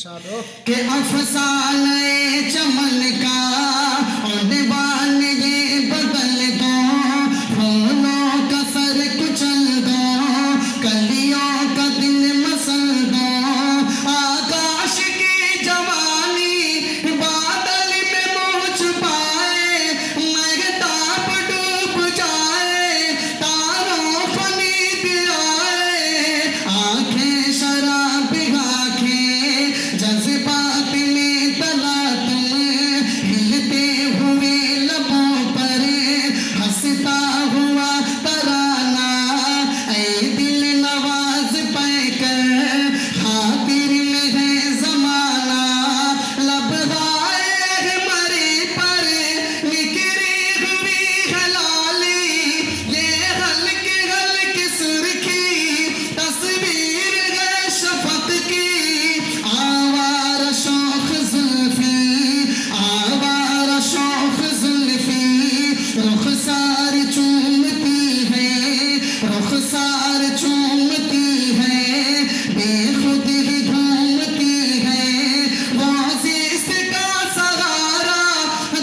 इरशाद हो के अफसाने चमन का और दीवान ये बदल दो, फूलों का सर कुचल दो, कलियों का दिन मसल दो, आकाश की जवानी बादल में मुँह छुपाए, महताब डूब जाए, तारों को नींद आए, आंखें शराब आंखें जज्बात में तला तुम, हिलते हुए लबों पर हंसता हुआ तराना, ऐ दिल नवाज पैकर खातिर में है जमाना, लबगाए मरे पर निकरी हुई हलाली, ये हल्की हल्की सुर्खी तस्वीर है शफक की, आवारा शौख जुल्फी, आवारा शौख जुल्फी, रुखसार चूमती है, रुखसार चूमती है, बेखुद ही घूमती है, वो जिस का सहारा,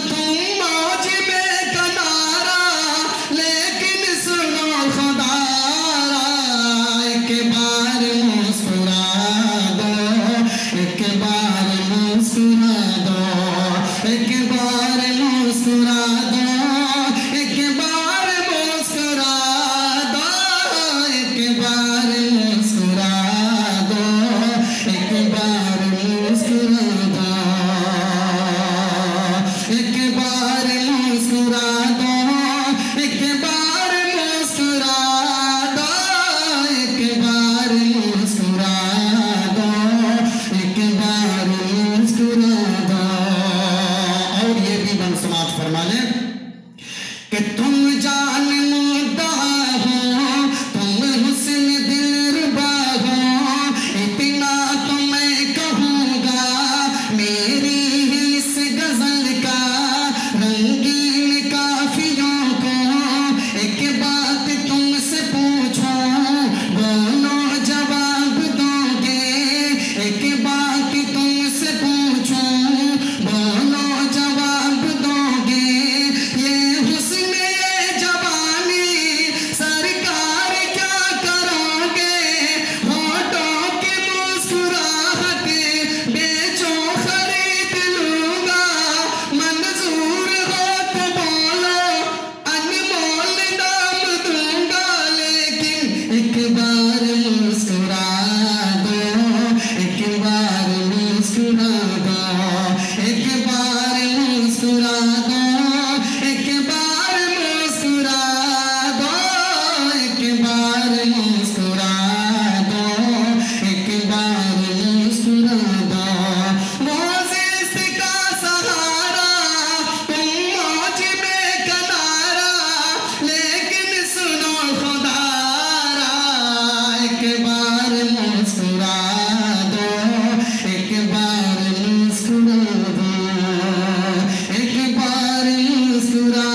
तुम मौज में किनारा, लेकिन सुनो खुदारा, एक बार मुस्कुरा दो, एक बार मुस्कुरा दो, एक बार मुस्कुरा दो, एक बार मुस्कुरा दो, एक बार मुस्कुरा दो, एक बार मुस्कुरा दो, एक बार मुस्कुरा दो, एक बार मुस्कुरा दो, एक बार मुस्कुरा दो, एक बार मुस्कुरा दो। और ये भी बन समाज फरमा ले कि तुम जान मुद्दा हो, तुम हुस्न दिलरुबा हो, इतना तो मैं कहूँगा, मेरी ही इस गजल का रंगीन काफियों को, एक बात तुमसे पूछो, बोलो जवाब दोगे, एक बात तुमसे पूछो, बोलो जवाब दोगे, ये हुस्न ये जवानी सरकार क्या करोगे, होठों की मुस्कुराहट बेचो खरीद लूंगा, मंजूर हो तो बोलो अनमोल दाम दूंगा, लेकिन एक बार मुस्कुरा दो, एक बार मुस्कुरा दो, एक बार मुस्कुरा दो, एक बार मुस्कुरा दो, एक बार मुस्कुरा दो, एक बार मुस्कुरा दो, वो जिसका सहारा, तुम मौज में किनारा, लेकिन सुनो खुदारा, एक बार मुस्कुरा दो, एक बार मुस्कुरा दो, एक बार मुस्कुरा